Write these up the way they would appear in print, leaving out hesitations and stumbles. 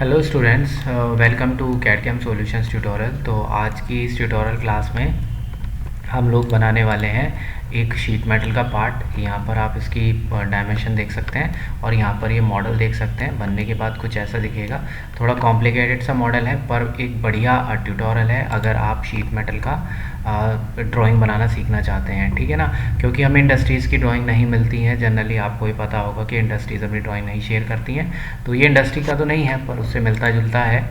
Hello students, welcome to CAD CAM solutions tutorial. तो आज की इस ट्यूटोरियल क्लास में हम लोग बनाने वाले हैं एक शीट मेटल का पार्ट। यहाँ पर आप इसकी डायमेंशन देख सकते हैं और यहाँ पर ये मॉडल देख सकते हैं। बनने के बाद कुछ ऐसा दिखेगा। थोड़ा कॉम्प्लिकेटेड सा मॉडल है पर एक बढ़िया ट्यूटोरियल है अगर आप शीट मेटल का ड्राइंग बनाना सीखना चाहते हैं, ठीक है ना। क्योंकि हमें इंडस्ट्रीज़ की ड्राइंग नहीं मिलती है जनरली, आपको ही पता होगा कि इंडस्ट्रीज़ अपनी ड्राइंग नहीं शेयर करती हैं। तो ये इंडस्ट्री का तो नहीं है पर उससे मिलता जुलता है,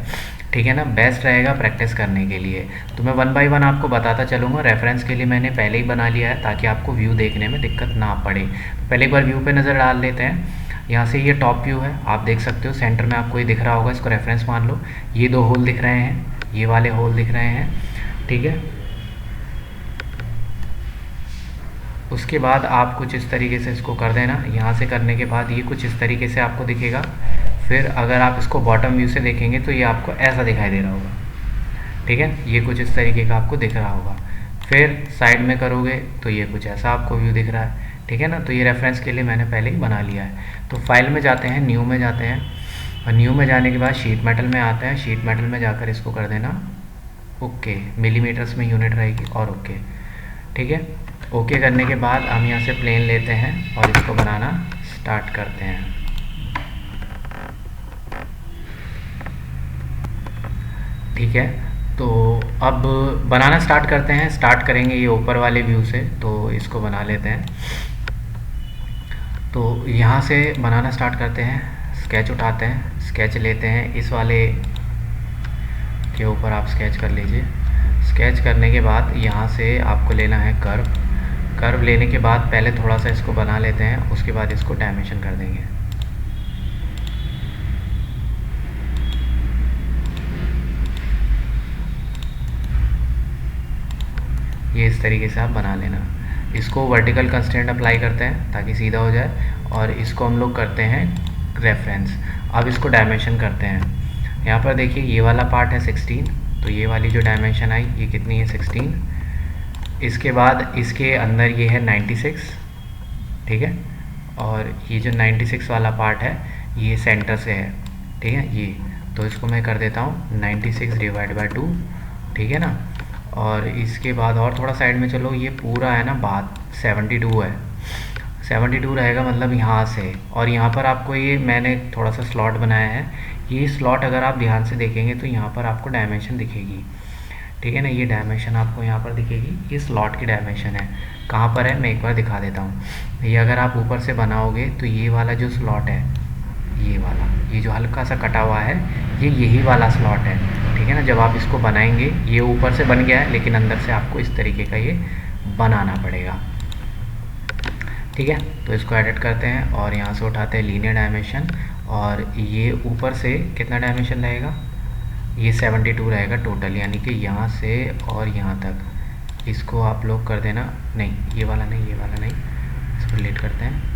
ठीक है ना। बेस्ट रहेगा प्रैक्टिस करने के लिए। तो मैं वन बाय वन आपको बताता चलूँगा। रेफरेंस के लिए मैंने पहले ही बना लिया है ताकि आपको व्यू देखने में दिक्कत ना पड़े। पहले एक बार व्यू पे नज़र डाल लेते हैं। यहाँ से ये टॉप व्यू है, आप देख सकते हो सेंटर में आपको ये दिख रहा होगा, इसको रेफरेंस मान लो। ये दो होल दिख रहे हैं, ये वाले होल दिख रहे हैं, ठीक है। उसके बाद आप कुछ इस तरीके से इसको कर देना। यहाँ से करने के बाद ये कुछ इस तरीके से आपको दिखेगा। फिर अगर आप इसको बॉटम व्यू से देखेंगे तो ये आपको ऐसा दिखाई दे रहा होगा, ठीक है। ये कुछ इस तरीके का आपको दिख रहा होगा। फिर साइड में करोगे तो ये कुछ ऐसा आपको व्यू दिख रहा है, ठीक है ना। तो ये रेफरेंस के लिए मैंने पहले ही बना लिया है। तो फाइल में जाते हैं, न्यू में जाते हैं और न्यू में जाने के बाद शीट मेटल में आते हैं। शीट मेटल में जाकर इसको कर देना ओके, मिलीमीटर्स में यूनिट रहेगी और ओके, ठीक है। ओके करने के बाद हम यहाँ से प्लेन लेते हैं और इसको बनाना स्टार्ट करते हैं, ठीक है। तो अब बनाना स्टार्ट करते हैं। स्टार्ट करेंगे ये ऊपर वाले व्यू से, तो इसको बना लेते हैं। तो यहाँ से बनाना स्टार्ट करते हैं। स्केच उठाते हैं, स्केच लेते हैं, इस वाले के ऊपर आप स्केच कर लीजिए। स्केच करने के बाद यहाँ से आपको लेना है कर्व। कर्व लेने के बाद पहले थोड़ा सा इसको बना लेते हैं, उसके बाद इसको डायमेंशन कर देंगे। ये इस तरीके से आप बना लेना। इसको वर्टिकल कंस्ट्रेंट अप्लाई करते हैं ताकि सीधा हो जाए और इसको हम लोग करते हैं रेफरेंस। अब इसको डायमेंशन करते हैं। यहाँ पर देखिए ये वाला पार्ट है 16, तो ये वाली जो डायमेंशन आई ये कितनी है 16। इसके बाद इसके अंदर ये है 96, ठीक है। और ये जो 96 वाला पार्ट है ये सेंटर से है, ठीक है। ये तो इसको मैं कर देता हूँ 96 डिवाइड बाई 2, ठीक है ना। और इसके बाद और थोड़ा साइड में चलो, ये पूरा है ना बात 72 है। 72 रहेगा मतलब यहाँ से, और यहाँ पर आपको ये मैंने थोड़ा सा स्लॉट बनाया है। ये स्लॉट अगर आप ध्यान से देखेंगे तो यहाँ पर आपको डायमेंशन दिखेगी, ठीक है ना। ये डायमेंशन आपको यहाँ पर दिखेगी, ये स्लॉट की डायमेंशन है। कहाँ पर है मैं एक बार दिखा देता हूँ। ये अगर आप ऊपर से बनाओगे तो ये वाला जो स्लॉट है, ये वाला, ये जो हल्का सा कटा हुआ है ये यही वाला स्लॉट है, ठीक है ना। जब आप इसको बनाएंगे ये ऊपर से बन गया है लेकिन अंदर से आपको इस तरीके का ये बनाना पड़ेगा, ठीक है। तो इसको एडिट करते हैं और यहाँ से उठाते हैं लीनियर डायमेंशन, और ये ऊपर से कितना डायमेंशन रहेगा, ये 72 रहेगा टोटल, यानी कि यहाँ से और यहाँ तक। इसको आप लोग कर देना, नहीं ये वाला नहीं, ये वाला नहीं, इसको डिलीट करते हैं।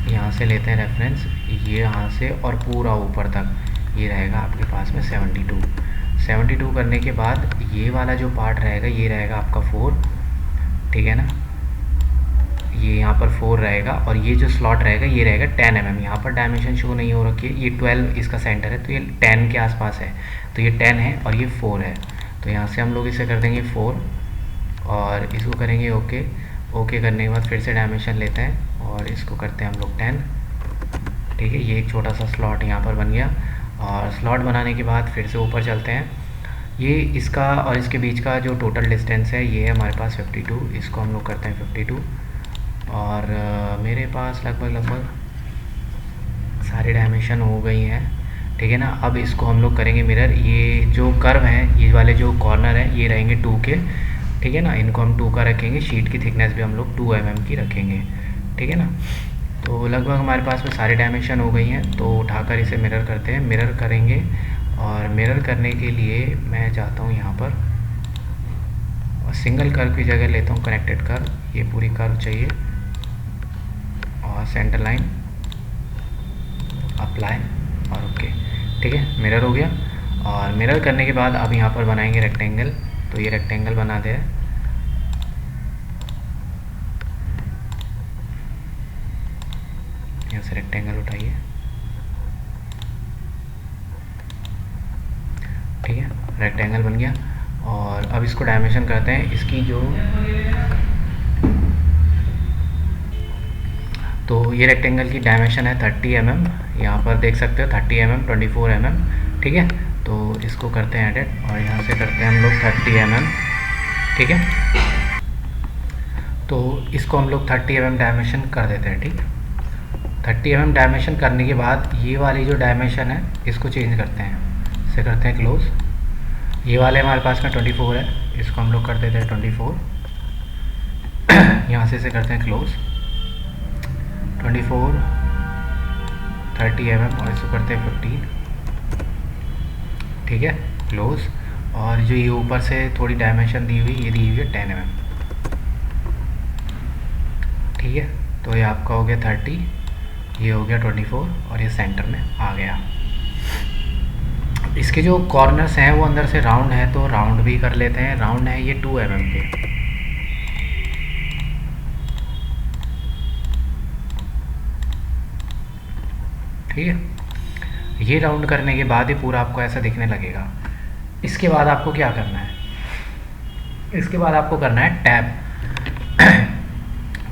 यहाँ से लेते हैं रेफरेंस, ये यहाँ से और पूरा ऊपर तक ये रहेगा आपके पास में 72। 72 करने के बाद ये वाला जो पार्ट रहेगा ये रहेगा आपका 4, ठीक है ना। ये यहाँ पर 4 रहेगा और ये जो स्लॉट रहेगा ये रहेगा 10 mm। यहाँ पर डायमेंशन शो नहीं हो रखी है, ये 12 इसका सेंटर है तो ये 10 के आसपास है, तो ये 10 है और ये 4 है। तो यहाँ से हम लोग इसे कर देंगे 4 और इसको करेंगे ओके। ओके करने के बाद फिर से डायमेंशन लेते हैं और इसको करते हैं हम लोग 10, ठीक है। ये एक छोटा सा स्लॉट यहाँ पर बन गया। और स्लॉट बनाने के बाद फिर से ऊपर चलते हैं। ये इसका और इसके बीच का जो टोटल डिस्टेंस है ये है हमारे पास 52, इसको हम लोग करते हैं 52। और मेरे पास लगभग सारी डायमेंशन हो गई हैं, ठीक है ना। अब इसको हम लोग करेंगे मिरर। ये जो कर्व हैं, ये वाले जो कॉर्नर हैं ये रहेंगे 2 के, ठीक है ना। इनको हम 2 का रखेंगे। शीट की थिकनेस भी हम लोग 2 mm की रखेंगे, ठीक है ना। तो लगभग हमारे पास में सारी डायमेंशन हो गई हैं, तो उठाकर इसे मिरर करते हैं। मिरर करेंगे और मिरर करने के लिए मैं चाहता हूँ यहाँ पर और सिंगल कर्व की जगह लेता हूँ कनेक्टेड कर्व। ये पूरी कर्व चाहिए और सेंटर लाइन अप्लाई और ओके, ठीक है। मिरर हो गया। और मिरर करने के बाद अब यहाँ पर बनाएंगे रेक्टेंगल। तो ये रेक्टेंगल बना दे, यहाँ से रेक्टेंगल उठाइए ठीक है, रेक्टेंगल बन गया। और अब इसको डायमेंशन करते हैं। इसकी जो तो ये रेक्टेंगल की डायमेंशन है 30 mm, यहाँ पर देख सकते हो 30 mm 24 mm। ठीक है, तो इसको करते हैं एडिट और यहाँ से करते हैं हम लोग 30 mm। ठीक है, तो इसको हम लोग 30 mm डायमेंशन कर देते हैं। ठीक, 30 mm डायमेंशन करने के बाद ये वाली जो डायमेंशन है इसको चेंज करते हैं, इसे करते हैं क्लोज। ये वाले हमारे पास में 24 है, इसको हम लोग कर देते हैं 24। यहाँ से इसे करते हैं क्लोज 24 30 mm और इसको करते हैं 15। ठीक है, क्लोज। और जो ये ऊपर से थोड़ी डायमेंशन दी हुई, ये दी हुई है 10 mm। ठीक है, तो ये आपका हो गया 30, ये हो गया 24 और ये सेंटर में आ गया। इसके जो कॉर्नर्स हैं वो अंदर से राउंड है, तो राउंड भी कर लेते हैं। राउंड है ये 2 mm के। ठीक है, ये राउंड करने के बाद ही पूरा आपको ऐसा दिखने लगेगा। इसके बाद आपको क्या करना है, इसके बाद आपको करना है टैब।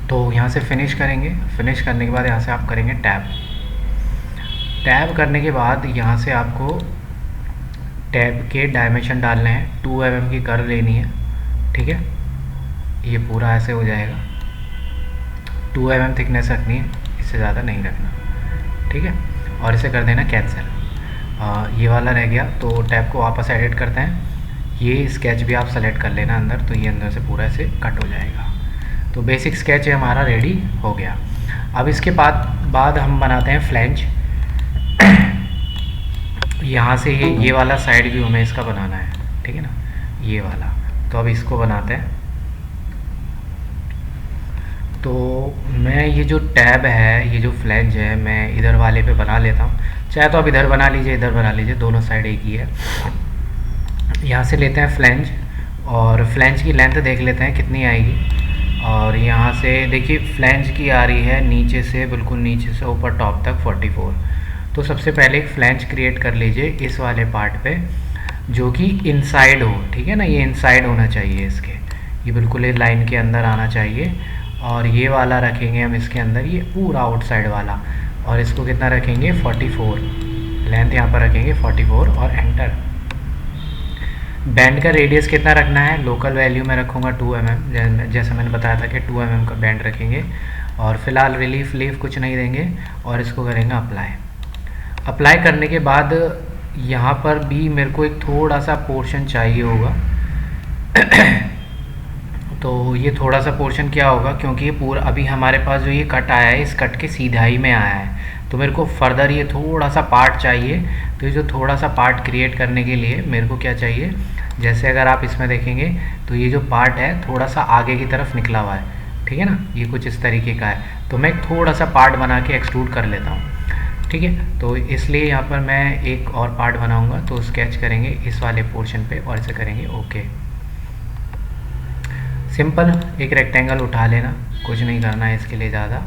तो यहाँ से फिनिश करेंगे, फिनिश करने के बाद यहाँ से आप करेंगे टैब। टैब करने के बाद यहाँ से आपको टैब के डायमेंशन डालने हैं, 2 mm की कर्व लेनी है। ठीक है, ये पूरा ऐसे हो जाएगा। 2 mm थिकनेस रखनी है, इससे ज़्यादा नहीं रखना। ठीक है, और इसे कर देना कैंसिल। ये वाला रह गया, तो टैब को वापस एडिट करते हैं। ये स्केच भी आप सेलेक्ट कर लेना अंदर, तो ये अंदर से पूरा ऐसे कट हो जाएगा। तो बेसिक स्केच है हमारा रेडी हो गया। अब इसके बाद हम बनाते हैं फ्लैंज। यहाँ से ये वाला साइड व्यू हमें इसका बनाना है। ठीक है ना, ये वाला। तो अब इसको बनाते हैं। तो मैं ये जो टैब है, ये जो फ्लैंज है, मैं इधर वाले पे बना लेता हूँ। चाहे तो आप इधर बना लीजिए, इधर बना लीजिए, दोनों साइड एक ही है। यहाँ से लेते हैं फ्लैंज और फ्लैंज की लेंथ देख लेते हैं कितनी आएगी। और यहाँ से देखिए फ्लैंज की आ रही है नीचे से, बिल्कुल नीचे से ऊपर टॉप तक 44। तो सबसे पहले एक फ्लैंज क्रिएट कर लीजिए इस वाले पार्ट पे, जो कि इनसाइड हो। ठीक है ना, ये इनसाइड होना चाहिए इसके, ये बिल्कुल ये लाइन के अंदर आना चाहिए। और ये वाला रखेंगे हम इसके अंदर, ये पूरा आउटसाइड वाला। और इसको कितना रखेंगे 44, लेंथ यहाँ पर रखेंगे 44 और एंटर। बैंड का रेडियस कितना रखना है, लोकल वैल्यू में रखूँगा 2 mm, जैसा मैंने बताया था कि 2 mm का बैंड रखेंगे। और फिलहाल रिलीफ लीफ कुछ नहीं देंगे और इसको करेंगे अप्लाई। अप्लाई करने के बाद यहाँ पर भी मेरे को एक थोड़ा सा पोर्शन चाहिए होगा। तो ये थोड़ा सा पोर्शन क्या होगा, क्योंकि ये पूरा अभी हमारे पास जो ये कट आया है, इस कट के सीधाई में आया है, तो मेरे को फर्दर ये थोड़ा सा पार्ट चाहिए। तो ये जो थोड़ा सा पार्ट क्रिएट करने के लिए मेरे को क्या चाहिए, जैसे अगर आप इसमें देखेंगे तो ये जो पार्ट है थोड़ा सा आगे की तरफ निकला हुआ है। ठीक है ना, ये कुछ इस तरीके का है। तो मैं थोड़ा सा पार्ट बना के एक्सट्रूड कर लेता हूँ। ठीक है, तो इसलिए यहाँ पर मैं एक और पार्ट बनाऊँगा। तो स्केच करेंगे इस वाले पोर्शन पे और इसे करेंगे ओके। सिंपल एक रेक्टेंगल उठा लेना, कुछ नहीं करना है इसके लिए ज़्यादा।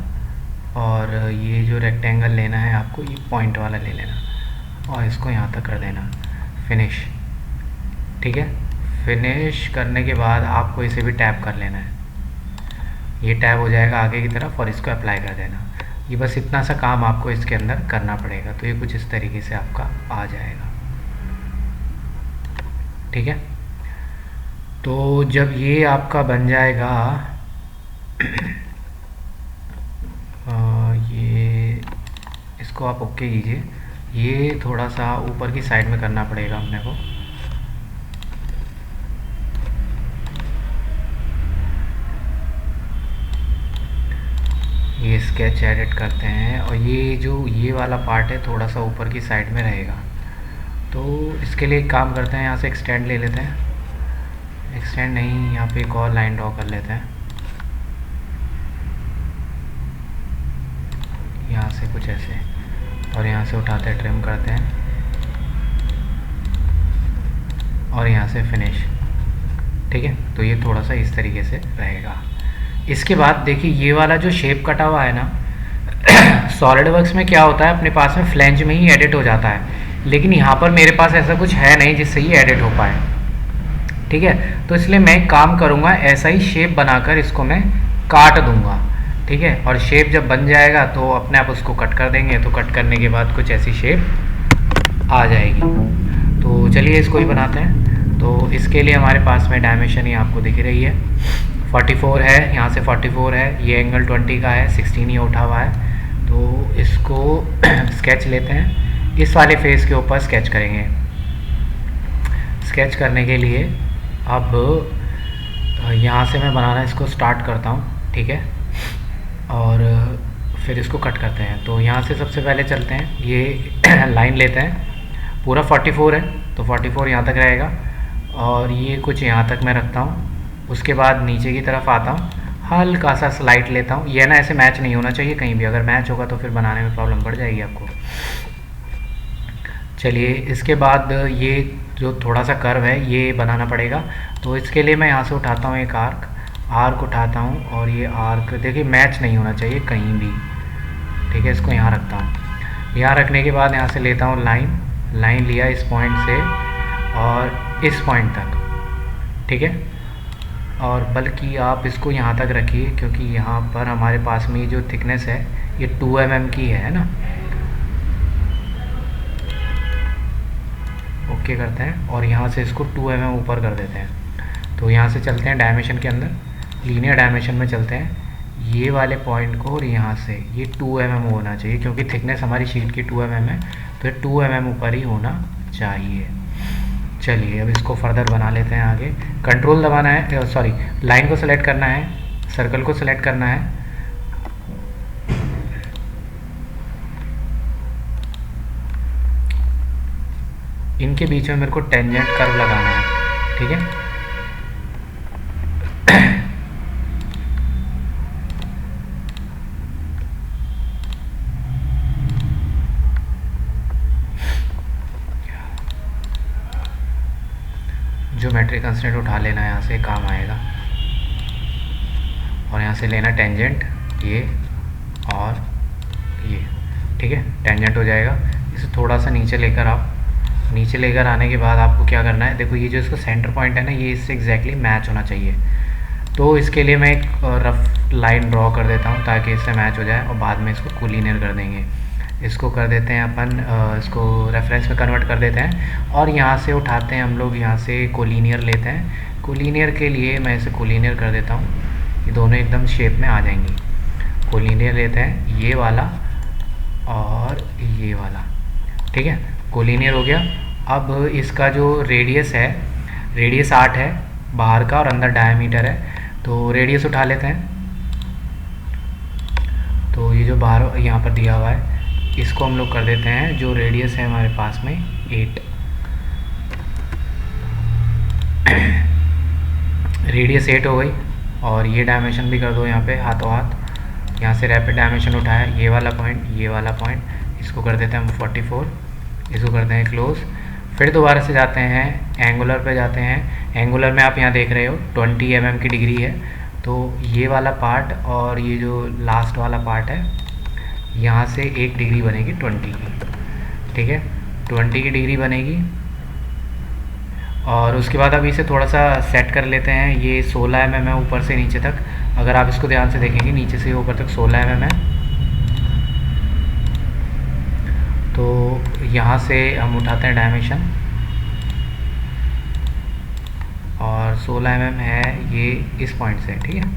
और ये जो रेक्टेंगल लेना है आपको, ये पॉइंट वाला ले लेना और इसको यहाँ तक कर देना, फिनिश। ठीक है, फिनिश करने के बाद आपको इसे भी टैप कर लेना है, ये टैप हो जाएगा आगे की तरफ और इसको अप्लाई कर देना। ये बस इतना सा काम आपको इसके अंदर करना पड़ेगा। तो ये कुछ इस तरीके से आपका आ जाएगा। ठीक है, तो जब ये आपका बन जाएगा ये इसको आप ओके कीजिए। ये थोड़ा सा ऊपर की साइड में करना पड़ेगा अपने को। ये स्केच एडिट करते हैं और ये वाला पार्ट है थोड़ा सा ऊपर की साइड में रहेगा। तो इसके लिए एक काम करते हैं, यहाँ से एक्सटेंड ले लेते हैं। एक्सटेंड नहीं, यहाँ पे एक और लाइन ड्रॉ कर लेते हैं, यहाँ से कुछ ऐसे, और यहाँ से उठाते हैं, ट्रिम करते हैं और यहाँ से फिनिश। ठीक है, तो ये थोड़ा सा इस तरीके से रहेगा। इसके बाद देखिए ये वाला जो शेप कटा हुआ है ना, सॉलिड वर्क्स में क्या होता है, अपने पास में फ्लैंज में ही एडिट हो जाता है। लेकिन यहाँ पर मेरे पास ऐसा कुछ है नहीं जिससे ये एडिट हो पाए, ठीक है। तो इसलिए मैं एक काम करूँगा, ऐसा ही शेप बनाकर इसको मैं काट दूंगा, ठीक है। और शेप जब बन जाएगा तो अपने आप उसको कट कर देंगे, तो कट करने के बाद कुछ ऐसी शेप आ जाएगी। तो चलिए इसको ही बनाते हैं। तो इसके लिए हमारे पास में डायमेंशन ही आपको दिख रही है, 44 है, यहाँ से 44 है, ये एंगल 20 का है, 16 ये उठा हुआ है। तो इसको स्केच लेते हैं, इस वाले फेस के ऊपर स्केच करेंगे। स्केच करने के लिए अब यहाँ से मैं बनाना इसको स्टार्ट करता हूँ, ठीक है। और फिर इसको कट करते हैं। तो यहाँ से सबसे पहले चलते हैं, ये लाइन लेते हैं, पूरा 44 है तो 44 यहाँ तक रहेगा, और ये कुछ यहाँ तक मैं रखता हूँ। उसके बाद नीचे की तरफ आता हूँ, हल्का सा स्लाइड लेता हूँ। ये ना ऐसे मैच नहीं होना चाहिए कहीं भी, अगर मैच होगा तो फिर बनाने में प्रॉब्लम बढ़ जाएगी आपको। चलिए इसके बाद ये जो थोड़ा सा कर्व है ये बनाना पड़ेगा। तो इसके लिए मैं यहाँ से उठाता हूँ एक आर्क उठाता हूँ, और ये आर्क देखिए मैच नहीं होना चाहिए कहीं भी, ठीक है। इसको यहाँ रखता हूँ। यहाँ रखने के बाद यहाँ से लेता हूँ लाइन लिया इस पॉइंट से और इस पॉइंट तक, ठीक है। और बल्कि आप इसको यहाँ तक रखिए, क्योंकि यहाँ पर हमारे पास में ये जो थिकनेस है ये 2 mm की है ना। ओके करते हैं और यहाँ से इसको 2 mm ऊपर कर देते हैं। तो यहाँ से चलते हैं डायमेंशन के अंदर, लीनियर डायमेंशन में चलते हैं। ये वाले पॉइंट को और यहाँ से ये 2 mm होना चाहिए, क्योंकि थिकनेस हमारी शीट की 2 mm है, तो ये 2 mm ऊपर ही होना चाहिए। चलिए अब इसको फर्दर बना लेते हैं आगे। कंट्रोल दबाना है, सॉरी लाइन को सेलेक्ट करना है, सर्कल को सेलेक्ट करना है, इनके बीच में मेरे को टेंजेंट कर्व लगाना है, ठीक है। ज्योमेट्रिक कंस्ट्रेंट उठा लेना, यहाँ से काम आएगा। और यहाँ से लेना टेंजेंट ये और ये, ठीक है। टेंजेंट हो जाएगा। इसे थोड़ा सा नीचे लेकर आप, नीचे लेकर आने के बाद आपको क्या करना है, देखो ये जो इसका सेंटर पॉइंट है ना, ये इससे एग्जैक्टली मैच होना चाहिए। तो इसके लिए मैं एक रफ लाइन ड्रॉ कर देता हूँ ताकि इससे मैच हो जाए, और बाद में इसको कोलिनियर कर देंगे। इसको कर देते हैं अपन, इसको रेफरेंस में कन्वर्ट कर देते हैं, और यहाँ से उठाते हैं हम लोग, यहाँ से कोलिनियर लेते हैं। कोलिनियर के लिए मैं इसे कोलिनियर कर देता हूँ, ये दोनों एकदम शेप में आ जाएंगी। कोलिनियर लेते हैं ये वाला और ये वाला, ठीक है। कोलिनियर हो गया। अब इसका जो रेडियस है, रेडियस 8 है बाहर का और अंदर डायमीटर है, तो रेडियस उठा लेते हैं। तो ये जो बाहर यहाँ पर दिया हुआ है इसको हम लोग कर देते हैं, जो रेडियस है हमारे पास में 8। रेडियस 8 हो गई, और ये डायमेंशन भी कर दो यहाँ पे हाथों हाथ। यहाँ से रैपिड डायमेंशन उठाया, ये वाला पॉइंट, ये वाला पॉइंट, इसको कर देते हैं हम 44, इसको करते हैं क्लोज। फिर दोबारा से जाते हैं एंगुलर पे जाते हैं। एंगुलर में आप यहाँ देख रहे हो 20 mm की डिग्री है, तो ये वाला पार्ट और ये जो लास्ट वाला पार्ट है यहाँ से 1 डिग्री बनेगी 20 की, ठीक है। 20 की डिग्री बनेगी। और उसके बाद अब इसे थोड़ा सा सेट कर लेते हैं। ये 16 mm है ऊपर से नीचे तक, अगर आप इसको ध्यान से देखेंगे नीचे से ऊपर तक 16 mm है। तो यहाँ से हम उठाते हैं डायमेंशन, और 16 mm है ये इस पॉइंट से, ठीक है,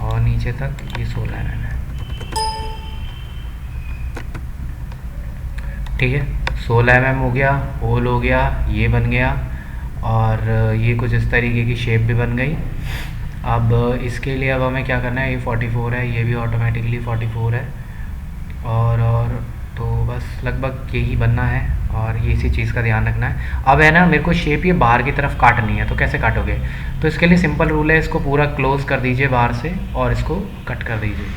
और नीचे तक ये 16 mm है, ठीक है। 16 mm हो गया, होल हो गया, ये बन गया, और ये कुछ इस तरीके की शेप भी बन गई। अब इसके लिए अब हमें क्या करना है, ये 44 है, ये भी ऑटोमेटिकली 44 है, और तो बस लगभग यही बनना है, और ये इसी चीज़ का ध्यान रखना है। अब है ना, मेरे को शेप ये बाहर की तरफ काटनी है, तो कैसे काटोगे, तो इसके लिए सिंपल रूल है, इसको पूरा क्लोज कर दीजिए बाहर से और इसको कट कर दीजिए,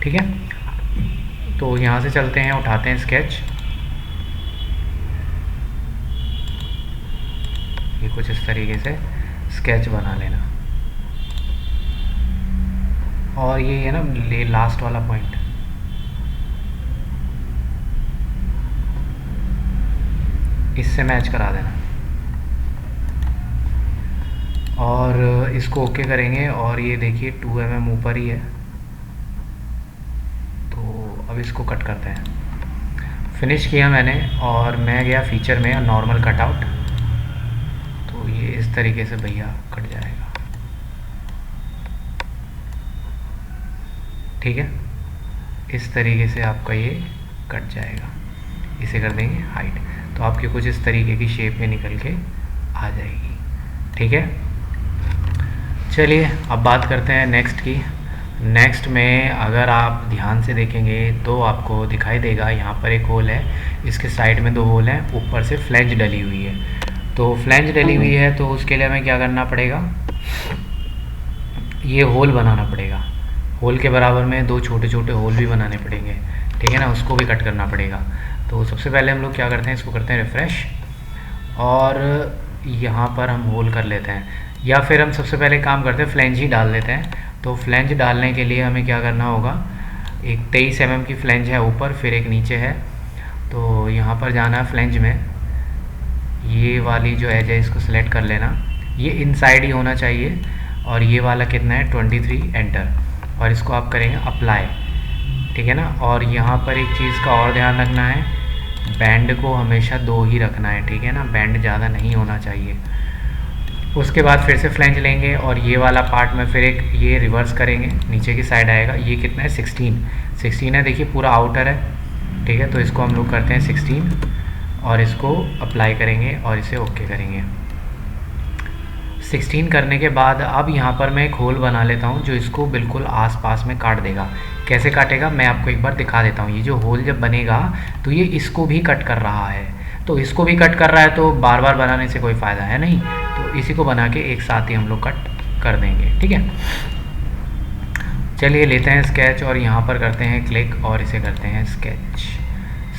ठीक है। तो यहाँ से चलते हैं, उठाते हैं स्केच, ये कुछ इस तरीके से स्केच बना लेना, और ये है ना ले लास्ट वाला पॉइंट, इससे मैच करा देना और इसको ओके करेंगे। और ये देखिए 2 mm ऊपर ही है, तो अब इसको कट करते हैं। फिनिश किया मैंने और मैं गया फीचर में नॉर्मल कटआउट, तो ये इस तरीके से भैया कट जाएगा, ठीक है। इस तरीके से आपका ये कट जाएगा। इसे कर देंगे हाइट, तो आपकी कुछ इस तरीके की शेप में निकल के आ जाएगी, ठीक है। चलिए अब बात करते हैं नेक्स्ट की। नेक्स्ट में अगर आप ध्यान से देखेंगे तो आपको दिखाई देगा यहाँ पर एक होल है, इसके साइड में 2 होल हैं, ऊपर से फ्लैंज डली हुई है। तो फ्लैंज डली हुई है तो उसके लिए हमें क्या करना पड़ेगा, ये होल बनाना पड़ेगा। होल के बराबर में 2 छोटे छोटे होल भी बनाने पड़ेंगे, ठीक है ना, उसको भी कट करना पड़ेगा। तो सबसे पहले हम लोग क्या करते हैं, इसको करते हैं रिफ़्रेश और यहाँ पर हम होल कर लेते हैं, या फिर हम सबसे पहले काम करते हैं फ्लैंज ही डाल लेते हैं। तो फ्लैंज डालने के लिए हमें क्या करना होगा, एक 23 mm की फ्लैंज है ऊपर, फिर एक नीचे है। तो यहाँ पर जाना है फ्लैंज में, ये वाली जो एज है इसको सिलेक्ट कर लेना, ये इनसाइड ही होना चाहिए। और ये वाला कितना है 23, एंटर, और इसको आप करेंगे अप्लाई, ठीक है ना। और यहाँ पर एक चीज़ का और ध्यान रखना है, बैंड को हमेशा 2 ही रखना है, ठीक है ना, बैंड ज़्यादा नहीं होना चाहिए। उसके बाद फिर से फ्लैंज लेंगे और ये वाला पार्ट में फिर एक ये रिवर्स करेंगे, नीचे की साइड आएगा। ये कितना है 16 है, देखिए पूरा आउटर है, ठीक है। तो इसको हम लोग करते हैं 16 और इसको अप्लाई करेंगे और इसे ओके करेंगे। 16 करने के बाद अब यहाँ पर मैं एक होल बना लेता हूँ जो इसको बिल्कुल आसपास में काट देगा। कैसे काटेगा मैं आपको एक बार दिखा देता हूँ। ये जो होल जब बनेगा तो ये इसको भी कट कर रहा है, तो इसको भी कट कर रहा है, तो बार बार बनाने से कोई फ़ायदा है नहीं, तो इसी को बना के एक साथ ही हम लोग कट कर देंगे, ठीक है। चलिए लेते हैं स्केच और यहाँ पर करते हैं क्लिक और इसे करते हैं स्केच।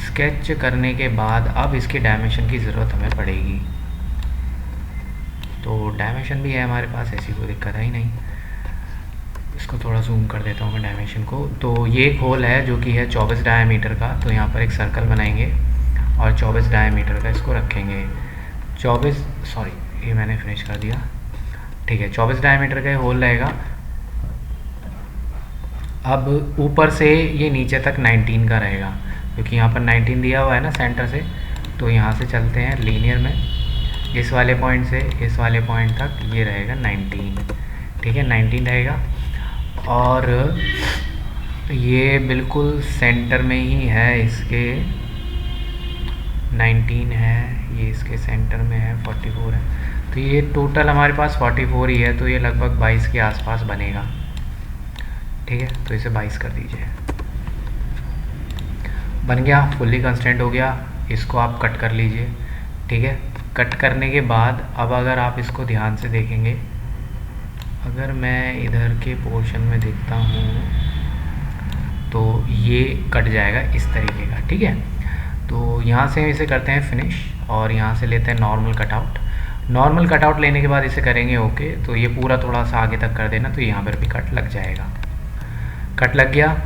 स्केच करने के बाद अब इसके डायमेंशन की ज़रूरत हमें पड़ेगी, तो डायमेंशन भी है हमारे पास, ऐसी कोई दिक्कत ही नहीं। इसको थोड़ा जूम कर देता हूँ मैं डायमेंशन को। तो ये एक होल है जो कि है 24 डायमीटर का, तो यहाँ पर एक सर्कल बनाएंगे और 24 डायमीटर का इसको रखेंगे। 24 सॉरी ये मैंने फिनिश कर दिया, ठीक है। 24 डायमीटर का होल रहेगा। अब ऊपर से ये नीचे तक 19 का रहेगा, क्योंकि यहाँ पर 19 दिया हुआ है ना सेंटर से। तो यहाँ से चलते हैं लीनियर में, इस वाले पॉइंट से इस वाले पॉइंट तक ये रहेगा 19, ठीक है, 19 रहेगा। और ये बिल्कुल सेंटर में ही है, इसके 19 है, ये इसके सेंटर में है, 44 है, तो ये टोटल हमारे पास 44 ही है, तो ये लगभग 22 के आसपास बनेगा, ठीक है। तो इसे 22 कर दीजिए, बन गया, फुल्ली कंस्टेंट हो गया। इसको आप कट कर लीजिए, ठीक है। कट करने के बाद अब अगर आप इसको ध्यान से देखेंगे, अगर मैं इधर के पोर्शन में देखता हूँ तो ये कट जाएगा इस तरीके का, ठीक है। तो यहाँ से इसे करते हैं फिनिश और यहाँ से लेते हैं नॉर्मल कटआउट। नॉर्मल कटआउट लेने के बाद इसे करेंगे ओके, तो ये पूरा थोड़ा सा आगे तक कर देना, तो यहाँ पर भी कट लग जाएगा। कट लग गया,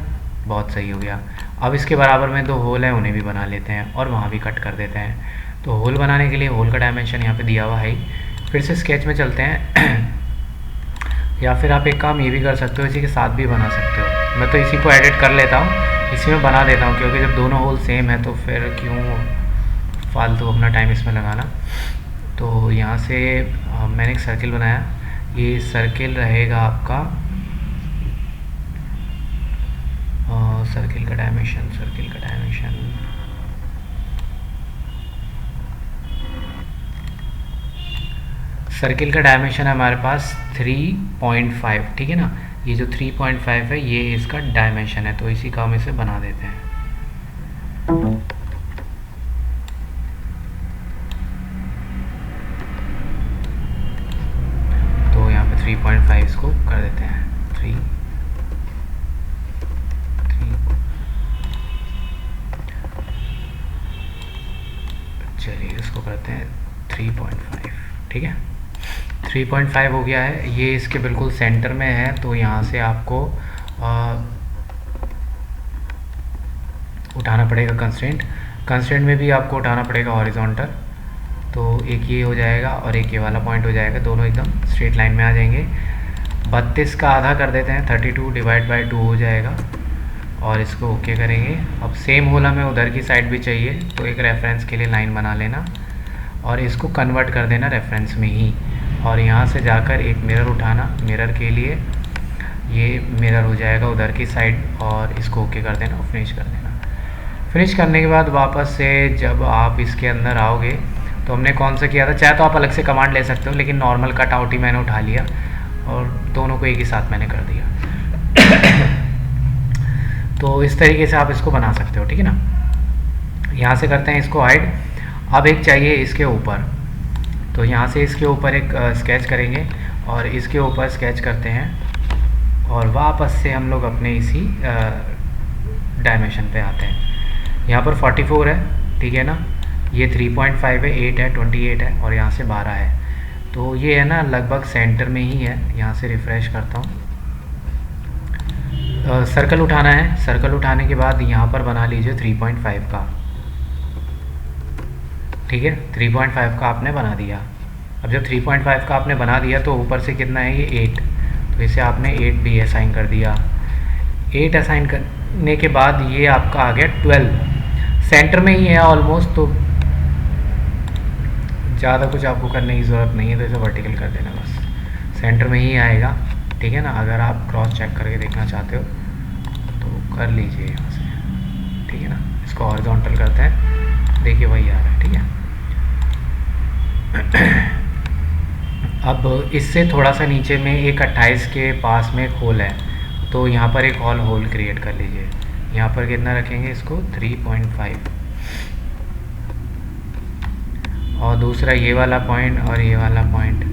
बहुत सही हो गया। अब इसके बराबर में 2 होल हैं, उन्हें भी बना लेते हैं और वहाँ भी कट कर देते हैं। तो होल बनाने के लिए होल का डायमेंशन यहाँ पे दिया हुआ है। फिर से स्केच में चलते हैं या फिर आप एक काम ये भी कर सकते हो, इसी के साथ भी बना सकते हो। मैं तो इसी को एडिट कर लेता हूँ, इसी में बना देता हूँ, क्योंकि जब दोनों होल सेम है तो फिर क्यों फालतू अपना टाइम इसमें लगाना। तो यहाँ से मैंने एक सर्किल बनाया, ये सर्किल रहेगा आपका सर्किल का डायमेंशन सर्किल का डायमेंशन है हमारे पास 3.5, ठीक है ना। ये जो 3.5 है ये इसका डायमेंशन है, तो इसी का हम इसे बना देते हैं। तो यहाँ पे 3.5 इसको कर देते हैं, 3 चलिए इसको करते हैं 3.5, ठीक है। 3.5 हो गया है, ये इसके बिल्कुल सेंटर में है। तो यहाँ से आपको उठाना पड़ेगा कंस्ट्रेंट में भी आपको उठाना पड़ेगा हॉरिजॉन्टल, तो एक ये हो जाएगा और एक ये वाला पॉइंट हो जाएगा, दोनों एकदम स्ट्रेट लाइन में आ जाएंगे। 32 का आधा कर देते हैं, 32 डिवाइड बाई 2 हो जाएगा और इसको ओके करेंगे। अब सेम होल हमें उधर की साइड भी चाहिए, तो एक रेफरेंस के लिए लाइन बना लेना और इसको कन्वर्ट कर देना रेफरेंस में ही, और यहाँ से जाकर एक मिरर उठाना, मिरर के लिए ये मिरर हो जाएगा उधर की साइड, और इसको ओके कर देना और फिनिश कर देना। फिनिश करने के बाद वापस से जब आप इसके अंदर आओगे तो हमने कौन सा किया था, चाहे तो आप अलग से कमांड ले सकते हो, लेकिन नॉर्मल कट आउट ही मैंने उठा लिया और दोनों को एक ही साथ मैंने कर दिया। तो इस तरीके से आप इसको बना सकते हो, ठीक है ना। यहाँ से करते हैं इसको हाइड। अब एक चाहिए इसके ऊपर, तो यहाँ से इसके ऊपर एक स्केच करेंगे और इसके ऊपर स्केच करते हैं और वापस से हम लोग अपने इसी डायमेंशन पे आते हैं। यहाँ पर 44 है, ठीक है ना, ये 3.5 है, 8 है, 28 है और यहाँ से 12 है, तो ये है ना लगभग सेंटर में ही है। यहाँ से रिफ़्रेश करता हूँ। सर्कल उठाना है, सर्कल उठाने के बाद यहाँ पर बना लीजिए 3.5 का, ठीक है, 3.5 का आपने बना दिया। अब जब 3.5 का आपने बना दिया तो ऊपर से कितना है ये 8, तो इसे आपने 8 भी असाइन कर दिया। 8 असाइन करने के बाद ये आपका आ गया 12, सेंटर में ही है ऑलमोस्ट, तो ज़्यादा कुछ आपको करने की ज़रूरत नहीं है, तो इसे वर्टिकल कर देना बस, सेंटर में ही आएगा, ठीक है ना। अगर आप क्रॉस चेक करके देखना चाहते हो तो कर लीजिए यहाँ से, ठीक है ना। इसको हॉरिजॉन्टल करते हैं, देखिए वही आ रहा है, ठीक है। अब इससे थोड़ा सा नीचे में एक 28 के पास में एक होल है, तो यहाँ पर एक और होल क्रिएट कर लीजिए। यहाँ पर कितना रखेंगे इसको 3.5, और दूसरा ये वाला पॉइंट और ये वाला पॉइंट,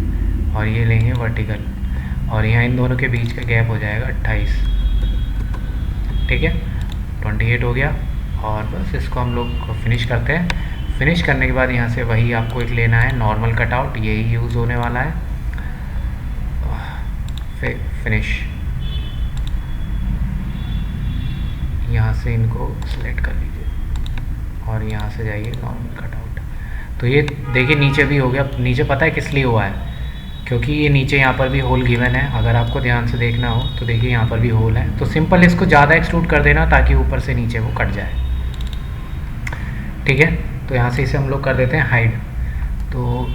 और ये लेंगे वर्टिकल, और यहाँ इन दोनों के बीच का गैप हो जाएगा 28, ठीक है, 28 हो गया। और बस इसको हम लोग फिनिश करते हैं। फिनिश करने के बाद यहाँ से वही आपको एक लेना है नॉर्मल कटआउट, यही यूज़ होने वाला है। फिनिश, यहाँ से इनको सिलेक्ट कर लीजिए और यहाँ से जाइए नॉर्मल कटआउट। तो ये देखिए नीचे भी हो गया। नीचे पता है किस लिए हुआ है, क्योंकि ये नीचे यहाँ पर भी होल गिवन है, अगर आपको ध्यान से देखना हो तो देखिए यहाँ पर भी होल है। तो सिंपल इसको ज़्यादा एक्सट्रूड कर देना ताकि ऊपर से नीचे वो कट जाए, ठीक है। तो यहाँ से इसे हम लोग कर देते हैं हाइड, तो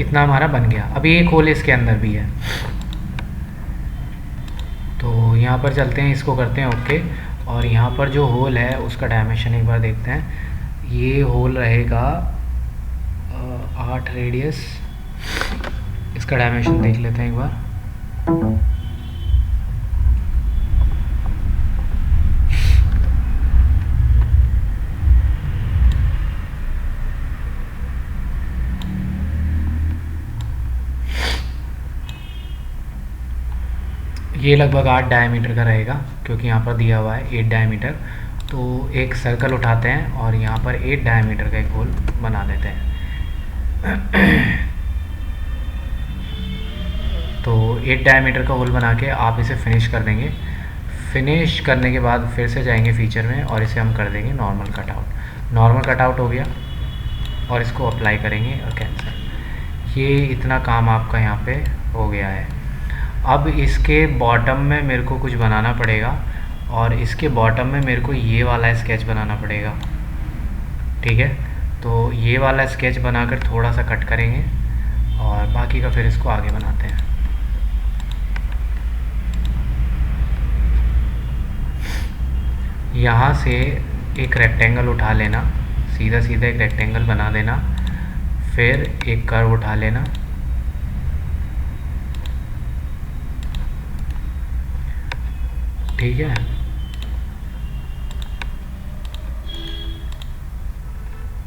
इतना हमारा बन गया। अभी एक होल इसके अंदर भी है, तो यहाँ पर चलते हैं, इसको करते हैं ओके। और यहाँ पर जो होल है उसका डायमेंशन एक बार देखते हैं। ये होल रहेगा 8 रेडियस, इसका डायमेंशन देख लेते हैं एक बार। ये लगभग 8 डायमीटर का रहेगा, क्योंकि यहाँ पर दिया हुआ है 8 डायमीटर। तो एक सर्कल उठाते हैं और यहाँ पर 8 डायमीटर का एक होल बना देते हैं। तो 8 डायमीटर का होल बना के आप इसे फिनिश कर देंगे। फिनिश करने के बाद फिर से जाएंगे फीचर में और इसे हम कर देंगे नॉर्मल कटआउट। नॉर्मल कटआउट हो गया और इसको अप्लाई करेंगे और कैंसिल। ये इतना काम आपका यहाँ पे हो गया है। अब इसके बॉटम में मेरे को कुछ बनाना पड़ेगा और इसके बॉटम में मेरे को ये वाला स्केच बनाना पड़ेगा, ठीक है। तो ये वाला स्केच बनाकर थोड़ा सा कट करेंगे और बाकी का फिर इसको आगे बनाते हैं। यहाँ से एक रेक्टेंगल उठा लेना, सीधा सीधा एक रेक्टेंगल बना देना, फिर एक कर्व उठा लेना, ठीक है।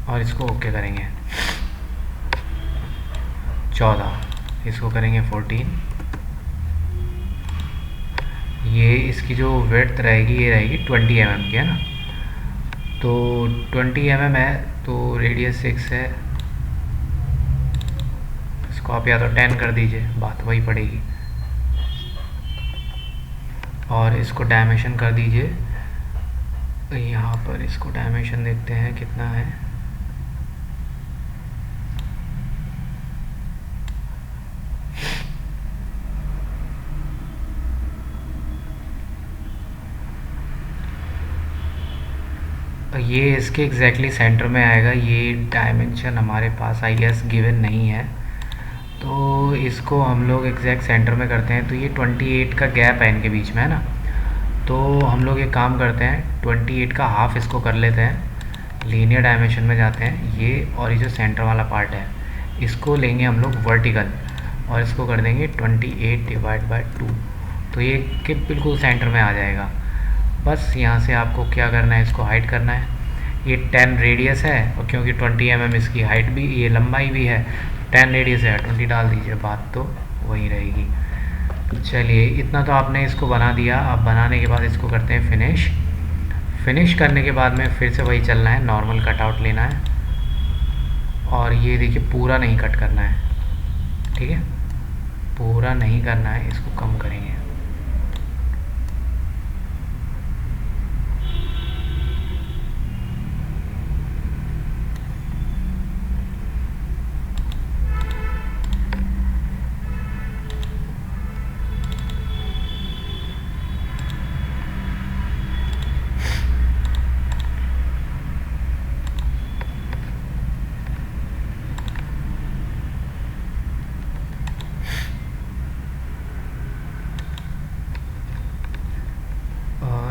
और इसको ओके करेंगे। 14, इसको करेंगे 14। ये इसकी जो विड्थ रहेगी ये रहेगी 20 mm की, है ना। तो 20 mm है, तो रेडियस 6 है, इसको आप या तो 10 कर दीजिए, बात वही पड़ेगी। और इसको डायमेंशन कर दीजिए, यहाँ पर इसको डायमेंशन देखते हैं कितना है। ये इसके एग्जैक्टली सेंटर में आएगा। ये डायमेंशन हमारे पास आई गेस गिवन नहीं है, तो इसको हम लोग एग्जैक्ट सेंटर में करते हैं। तो ये 28 का गैप है इनके बीच में, है ना। तो हम लोग एक काम करते हैं, 28 का हाफ इसको कर लेते हैं, लीनियर डायमेंशन में जाते हैं ये, और ये जो सेंटर वाला पार्ट है इसको लेंगे हम लोग वर्टिकल, और इसको कर देंगे 28 डिवाइड बाय 2, तो ये कि बिल्कुल सेंटर में आ जाएगा। बस यहाँ से आपको क्या करना है, इसको हाइट करना है। ये 10 रेडियस है, और क्योंकि 20 mm इसकी हाइट भी, ये लंबाई भी है, 10 रेडियस है, 20 डाल दीजिए, बात तो वही रहेगी। चलिए इतना तो आपने इसको बना दिया। अब बनाने के बाद इसको करते हैं फिनिश। फिनिश करने के बाद में फिर से वही चलना है, नॉर्मल कटआउट लेना है, और ये देखिए पूरा नहीं कट करना है, ठीक है, पूरा नहीं करना है, इसको कम करेंगे।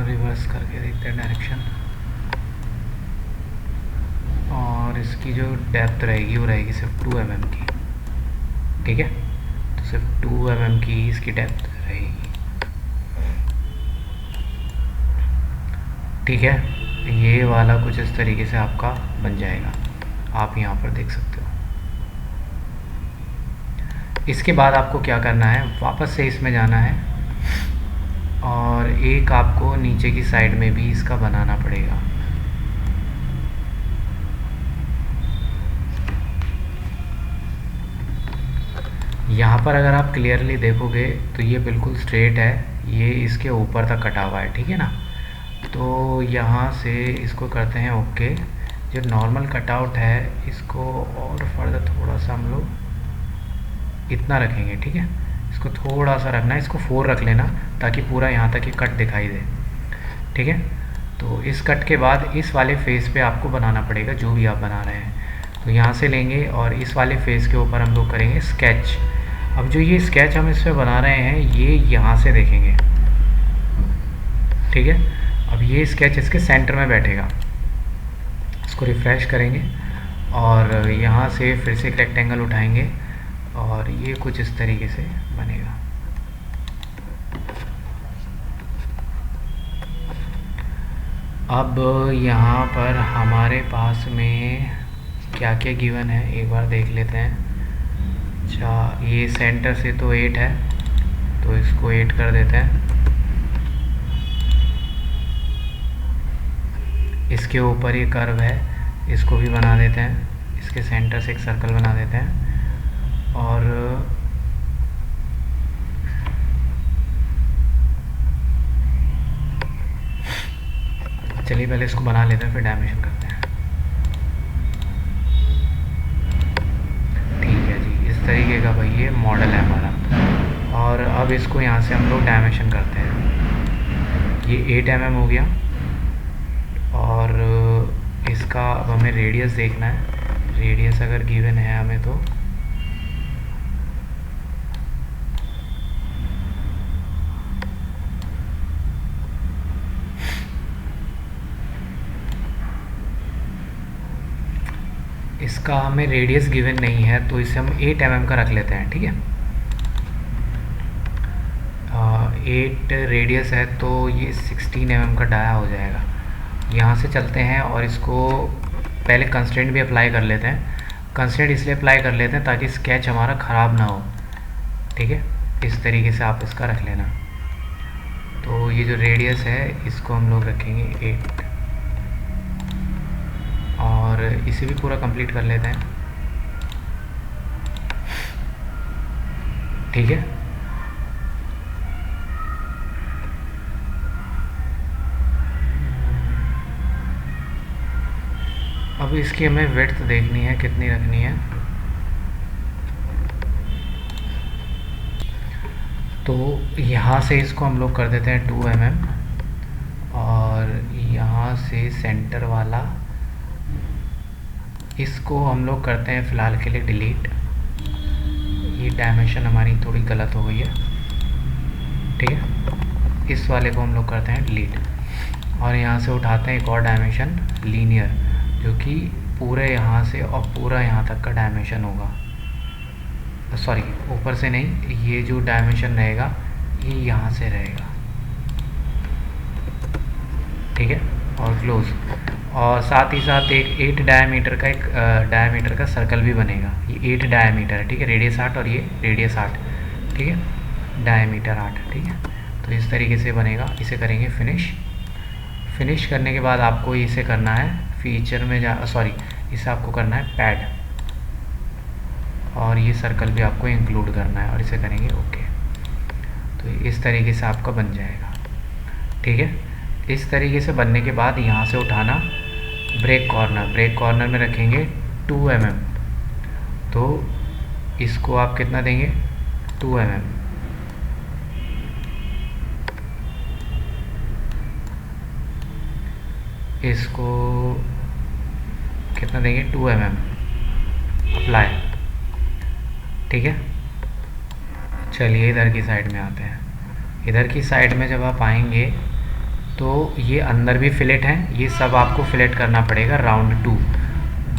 रिवर्स करके देखते हैं डायरेक्शन, और इसकी जो डेप्थ रहेगी वो रहेगी सिर्फ 2 mm की, ठीक है, तो सिर्फ 2 mm की इसकी डेप्थ रहेगी, ठीक है। ये वाला कुछ इस तरीके से आपका बन जाएगा, आप यहाँ पर देख सकते हो। इसके बाद आपको क्या करना है, वापस से इसमें जाना है, और एक आपको नीचे की साइड में भी इसका बनाना पड़ेगा। यहाँ पर अगर आप क्लियरली देखोगे तो ये बिल्कुल स्ट्रेट है, ये इसके ऊपर तक कटा हुआ है, ठीक है ना। तो यहाँ से इसको करते हैं ओके। जो नॉर्मल कटआउट है इसको और फर्दर थोड़ा सा हम लोग इतना रखेंगे, ठीक है, इसको थोड़ा सा रखना है, इसको 4 रख लेना ताकि पूरा यहाँ तक ये कट दिखाई दे, ठीक है। तो इस कट के बाद इस वाले फेस पे आपको बनाना पड़ेगा जो भी आप बना रहे हैं। तो यहाँ से लेंगे और इस वाले फेस के ऊपर हम लोग करेंगे स्केच। अब जो ये स्केच हम इस पर बना रहे हैं ये यहाँ से देखेंगे, ठीक है। अब ये स्केच इसके सेंटर में बैठेगा, इसको रिफ़्रेश करेंगे और यहाँ से फिर से एक रेक्टेंगल उठाएंगे और ये कुछ इस तरीके से बनेगा। अब यहाँ पर हमारे पास में क्या क्या गिवन है एक बार देख लेते हैं। अच्छा, ये सेंटर से तो 8 है तो इसको 8 कर देते हैं। इसके ऊपर ये कर्व है, इसको भी बना देते हैं, इसके सेंटर से एक सर्कल बना देते हैं। और चलिए पहले इसको बना लेते हैं फिर डायमेंशन करते हैं। ठीक है जी, इस तरीके का भाई ये मॉडल है हमारा। और अब इसको यहाँ से हम लोग डायमेंशन करते हैं। ये 8 mm हो गया और इसका अब हमें रेडियस देखना है। रेडियस अगर गिवन है हमें तो इसका हमें रेडियस गिवन नहीं है तो इसे हम 8 mm का रख लेते हैं, ठीक है। 8 रेडियस है तो ये 16 mm का डाया हो जाएगा। यहाँ से चलते हैं और इसको पहले कंस्ट्रेंट भी अप्लाई कर लेते हैं। कंस्ट्रेंट इसलिए अप्लाई कर लेते हैं ताकि स्केच हमारा ख़राब ना हो, ठीक है। इस तरीके से आप इसका रख लेना। तो ये जो रेडियस है इसको हम लोग रखेंगे 8 और इसे भी पूरा कंप्लीट कर लेते हैं, ठीक है। अब इसकी हमें विड्थ देखनी है कितनी रखनी है। तो यहाँ से इसको हम लोग कर देते हैं 2 mm और यहाँ यहाँ से सेंटर वाला इसको हम लोग करते हैं फ़िलहाल के लिए डिलीट। ये डायमेंशन हमारी थोड़ी गलत हो गई है, ठीक है। इस वाले को हम लोग करते हैं डिलीट और यहाँ से उठाते हैं एक और डायमेंशन लीनियर, जो कि पूरे यहाँ से और पूरा यहाँ तक का डायमेंशन होगा। सॉरी, ऊपर से नहीं, ये जो डायमेंशन रहेगा ये यहाँ से रहेगा, ठीक है। और क्लोज, और साथ ही साथ एक 8 डायमीटर का एक डायमीटर का सर्कल भी बनेगा। ये 8 डायमीटर है, ठीक है। रेडियस 8 और ये रेडियस 8, ठीक है। डायमीटर 8, ठीक है। तो इस तरीके से बनेगा। इसे करेंगे फिनिश करने के बाद आपको इसे करना है फीचर में इसे आपको करना है पैड, और ये सर्कल भी आपको इंक्लूड करना है और इसे करेंगे ओके। तो इस तरीके से आपका बन जाएगा, ठीक है। इस तरीके से बनने के बाद यहाँ से उठाना ब्रेक कॉर्नर में रखेंगे 2 mm। तो इसको आप कितना देंगे, 2 mm। इसको कितना देंगे, 2 mm अप्लाई, ठीक है। चलिए इधर की साइड में आते हैं। इधर की साइड में जब आप आएंगे तो ये अंदर भी फिलेट हैं, ये सब आपको फिलेट करना पड़ेगा राउंड 2।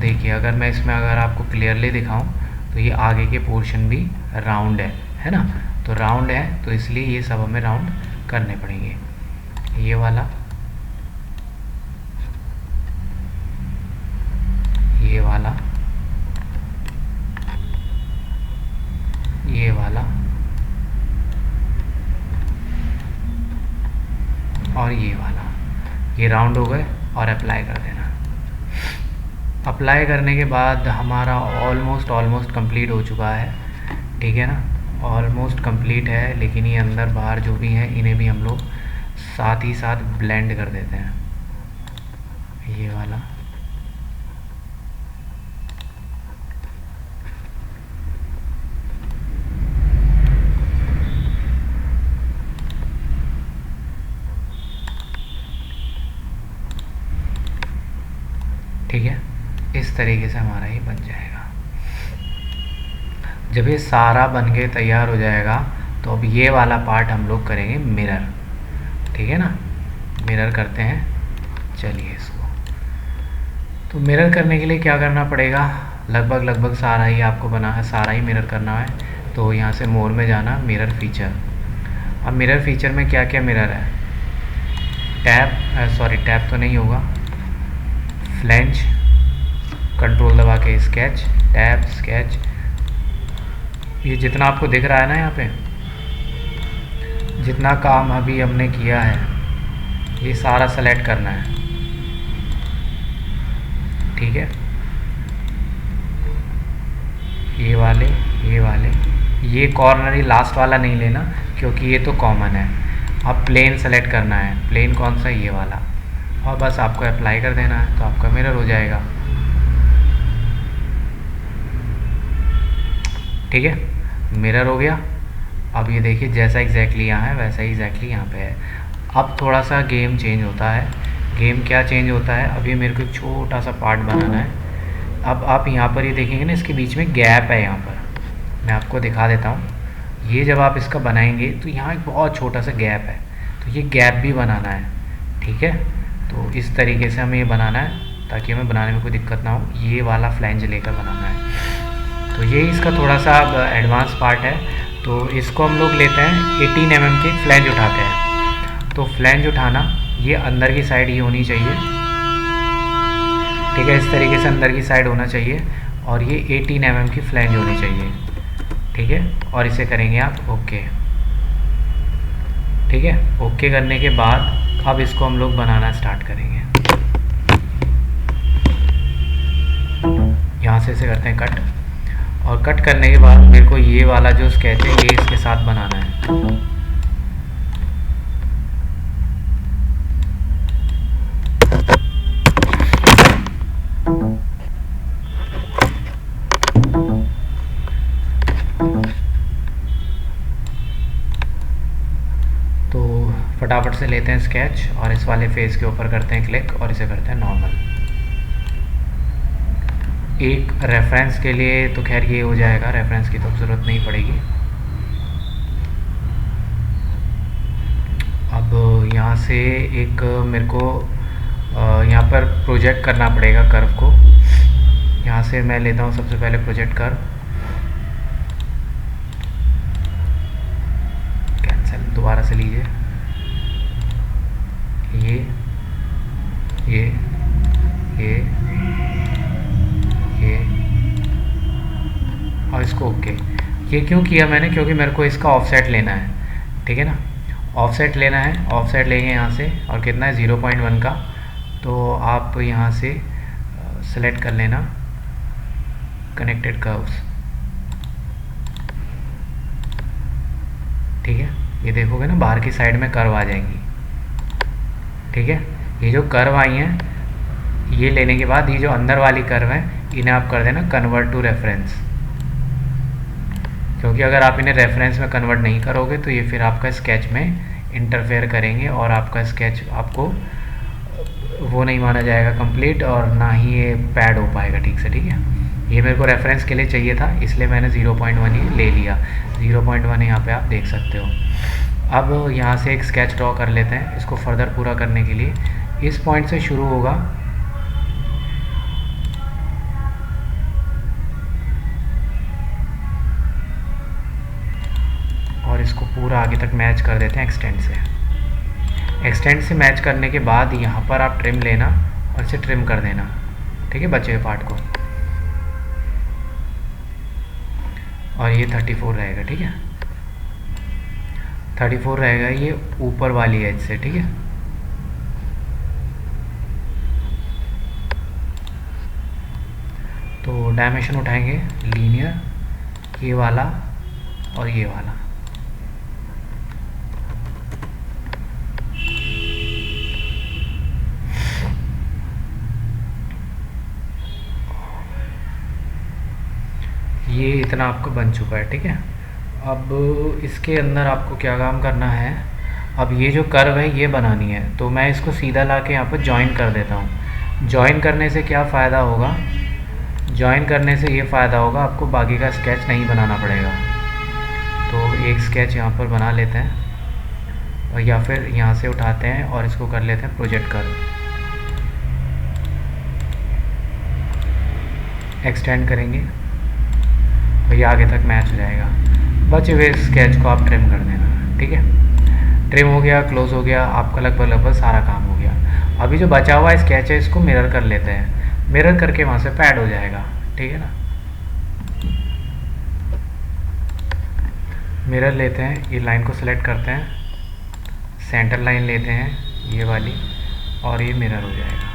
देखिए अगर मैं इसमें अगर आपको क्लियरली दिखाऊं तो ये आगे के पोर्शन भी राउंड है ना। तो राउंड है तो इसलिए ये सब हमें राउंड करने पड़ेंगे। ये वाला, ये वाला, ये वाला और ये वाला, ये राउंड हो गए और अप्लाई कर देना। अप्लाई करने के बाद हमारा ऑलमोस्ट कंप्लीट हो चुका है, ठीक है ना। ऑलमोस्ट कंप्लीट है, लेकिन ये अंदर बाहर जो भी हैं इन्हें भी हम लोग साथ ही साथ ब्लेंड कर देते हैं। ये वाला, ठीक है। इस तरीके से हमारा ये बन जाएगा। जब ये सारा बन के तैयार हो जाएगा तो अब ये वाला पार्ट हम लोग करेंगे मिरर, ठीक है ना। मिरर करते हैं, चलिए इसको। तो मिरर करने के लिए क्या करना पड़ेगा, लगभग सारा ही आपको सारा ही मिरर करना है। तो यहाँ से मोर में जाना, मिरर फीचर। अब मिरर फीचर में क्या क्या मिरर है, टैब तो नहीं होगा, फ्लैंज, कंट्रोल दबा के स्केच, टैब, स्केच, ये जितना आपको दिख रहा है ना यहाँ पे, जितना काम अभी हमने किया है ये सारा सेलेक्ट करना है, ठीक है। ये वाले, ये कॉर्नर ही लास्ट वाला नहीं लेना क्योंकि ये तो कॉमन है। अब प्लेन सेलेक्ट करना है, प्लेन कौन सा, ये वाला, और बस आपको अप्लाई कर देना है तो आपका मिरर हो जाएगा, ठीक है। मिरर हो गया। अब ये देखिए जैसा एग्जैक्टली यहाँ है वैसा ही एग्जैक्टली यहाँ पे है। अब थोड़ा सा गेम चेंज होता है। गेम क्या चेंज होता है, अभी मेरे को एक छोटा सा पार्ट बनाना है। अब आप यहाँ पर ये देखेंगे ना, इसके बीच में गैप है, यहाँ पर मैं आपको दिखा देता हूँ। ये जब आप इसका बनाएंगे तो यहाँ एक बहुत छोटा सा गैप है, तो ये गैप भी बनाना है, ठीक है। तो इस तरीके से हमें ये बनाना है ताकि हमें बनाने में कोई दिक्कत ना हो। ये वाला फ्लैंज लेकर बनाना है। तो ये इसका थोड़ा सा एडवांस पार्ट है। तो इसको हम लोग लेते हैं 18 mm की फ्लैंज उठाते हैं। तो फ्लैंज उठाना, ये अंदर की साइड ही होनी चाहिए, ठीक है। इस तरीके से अंदर की साइड होना चाहिए और ये 18 mm की फ्लैंज होनी चाहिए, ठीक है। और इसे करेंगे आप ओके, ठीक है। ओके करने के बाद अब इसको हम लोग बनाना स्टार्ट करेंगे। यहाँ से इसे करते हैं कट, और कट करने के बाद मेरे को ये वाला जो स्केच है ये इसके साथ बनाना है। फटाफट से लेते हैं स्केच और इस वाले फेस के ऊपर करते हैं क्लिक और इसे करते हैं नॉर्मल। एक रेफरेंस के लिए तो खैर ये हो जाएगा, रेफरेंस की तो ज़रूरत नहीं पड़ेगी। अब यहाँ से एक मेरे को यहाँ पर प्रोजेक्ट करना पड़ेगा कर्व को। यहाँ से मैं लेता हूँ सबसे पहले प्रोजेक्ट कर्व, कैंसिल, दोबारा से लीजिए, ये ये ये ये और इसको ओके। ये क्यों किया मैंने, क्योंकि मेरे को इसका ऑफसेट लेना है, ठीक है ना, ऑफसेट लेना है। ऑफसेट लेंगे यहाँ से और कितना है 0.1 का, तो आप यहाँ से सेलेक्ट कर लेना कनेक्टेड कर्व्स, ठीक है। ये देखोगे ना बाहर की साइड में कर्व आ जाएंगी, ठीक है। ये जो कर्व आई हैं ये लेने के बाद ये जो अंदर वाली कर्व है इन्हें आप कर देना कन्वर्ट टू रेफरेंस, क्योंकि अगर आप इन्हें रेफरेंस में कन्वर्ट नहीं करोगे तो ये फिर आपका स्केच में इंटरफेयर करेंगे और आपका स्केच आपको वो नहीं माना जाएगा कंप्लीट, और ना ही ये पैड हो पाएगा ठीक से, ठीक है। ये मेरे को रेफरेंस के लिए चाहिए था, इसलिए मैंने 0.1 ही ले लिया। 0.1 यहाँ पे आप देख सकते हो। अब यहाँ से एक स्केच ड्रॉ कर लेते हैं इसको फर्दर पूरा करने के लिए। इस पॉइंट से शुरू होगा और इसको पूरा आगे तक मैच कर देते हैं एक्सटेंड से। एक्सटेंड से मैच करने के बाद यहाँ पर आप ट्रिम लेना और इसे ट्रिम कर देना, ठीक है, बचे हुए पार्ट को। और ये 34 रहेगा, ठीक है, 34 रहेगा ये ऊपर वाली एज से, ठीक है। तो डायमेंशन उठाएंगे लीनियर, ये वाला और ये वाला, ये इतना आपका बन चुका है, ठीक है। अब इसके अंदर आपको क्या काम करना है, अब ये जो कर्व है ये बनानी है, तो मैं इसको सीधा ला के यहाँ पर ज्वाइन कर देता हूँ। ज्वाइन करने से क्या फ़ायदा होगा, ज्वाइन करने से ये फ़ायदा होगा आपको बाकी का स्केच नहीं बनाना पड़ेगा। तो एक स्केच यहाँ पर बना लेते हैं और या फिर यहाँ से उठाते हैं और इसको कर लेते हैं प्रोजेक्ट कर्व, एक्सटेंड करेंगे और ये आगे तक मैच हो जाएगा। बचे हुए स्केच को आप ट्रिम कर देना, ठीक है। ट्रिम हो गया, क्लोज हो गया, आपका लगभग सारा काम हो गया। अभी जो बचा हुआ स्केच है इसको मिरर कर लेते हैं, मिरर करके वहाँ से पैड हो जाएगा, ठीक है ना। मिरर लेते हैं, ये लाइन को सिलेक्ट करते हैं, सेंटर लाइन लेते हैं ये वाली और ये मिरर हो जाएगा।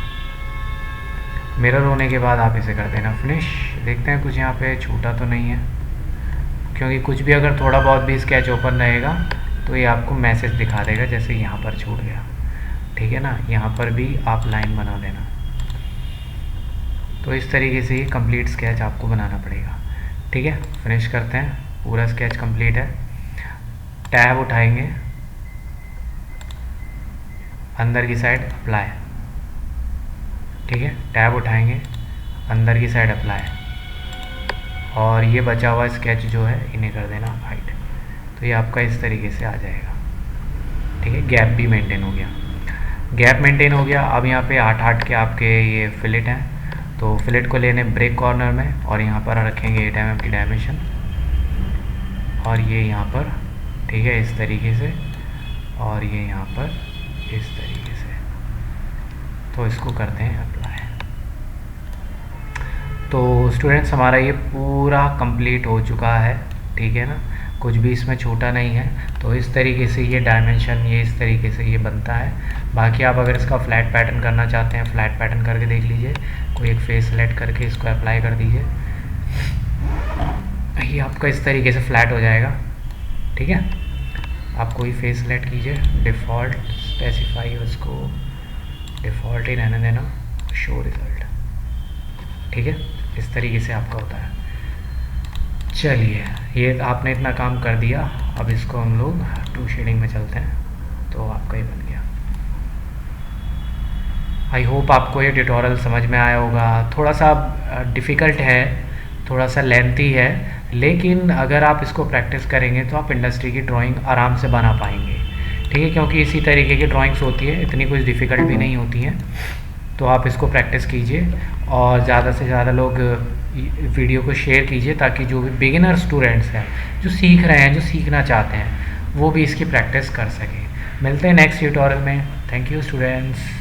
मिरर होने के बाद आप इसे कर देना फिनिश। देखते हैं कुछ यहाँ पे छूटा तो नहीं है, क्योंकि कुछ भी अगर थोड़ा बहुत भी स्केच ओपन रहेगा तो ये आपको मैसेज दिखा देगा, जैसे यहाँ पर छूट गया, ठीक है ना। यहाँ पर भी आप लाइन बना देना। तो इस तरीके से ये कंप्लीट स्केच आपको बनाना पड़ेगा, ठीक है। फिनिश करते हैं, पूरा स्केच कंप्लीट है। टैब उठाएंगे, अंदर की साइड अप्लाई, ठीक है, टैब उठाएंगे, अंदर की साइड अप्लाई, और ये बचा हुआ स्केच जो है इन्हें कर देना हाइड। तो ये आपका इस तरीके से आ जाएगा, ठीक है। गैप भी मेंटेन हो गया, गैप मेंटेन हो गया। अब यहाँ पे 8-8 के आपके ये फिलेट हैं, तो फिलेट को लेने ब्रेक कॉर्नर में और यहाँ पर रखेंगे 8 mm की डायमेंशन, और ये यहाँ पर, ठीक है, इस तरीके से, और ये यहाँ पर इस तरीके से। तो इसको करते हैं अप्लाई। तो स्टूडेंट्स हमारा ये पूरा कंप्लीट हो चुका है, ठीक है ना, कुछ भी इसमें छोटा नहीं है। तो इस तरीके से ये डायमेंशन, ये इस तरीके से ये बनता है। बाकी आप अगर इसका फ्लैट पैटर्न करना चाहते हैं, फ्लैट पैटर्न करके देख लीजिए, कोई एक फेस सेलेक्ट करके इसको अप्लाई कर दीजिए, ये आपका इस तरीके से फ्लैट हो जाएगा, ठीक है। आप कोई फेस सेलेक्ट कीजिए, डिफ़ॉल्ट स्पेसिफाई, उसको डिफ़ॉल्ट ही रहने देना, शो रिज़ल्ट, ठीक है। इस तरीके से आपका होता है। चलिए, ये आपने इतना काम कर दिया, अब इसको हम लोग 2 शेडिंग में चलते हैं। तो आपका ये बन गया। आई होप आपको ये ट्यूटोरियल समझ में आया होगा। थोड़ा सा डिफ़िकल्ट है, थोड़ा सा लेंथी है, लेकिन अगर आप इसको प्रैक्टिस करेंगे तो आप इंडस्ट्री की ड्राइंग आराम से बना पाएंगे। ठीक है, क्योंकि इसी तरीके की ड्राइंग्स होती है, इतनी कुछ डिफ़िकल्ट भी नहीं होती हैं। तो आप इसको प्रैक्टिस कीजिए और ज़्यादा से ज़्यादा लोग वीडियो को शेयर कीजिए, ताकि जो भी बिगिनर स्टूडेंट्स हैं, जो सीख रहे हैं, जो सीखना चाहते हैं, वो भी इसकी प्रैक्टिस कर सकें। मिलते हैं नेक्स्ट ट्यूटोरियल में। Thank you students.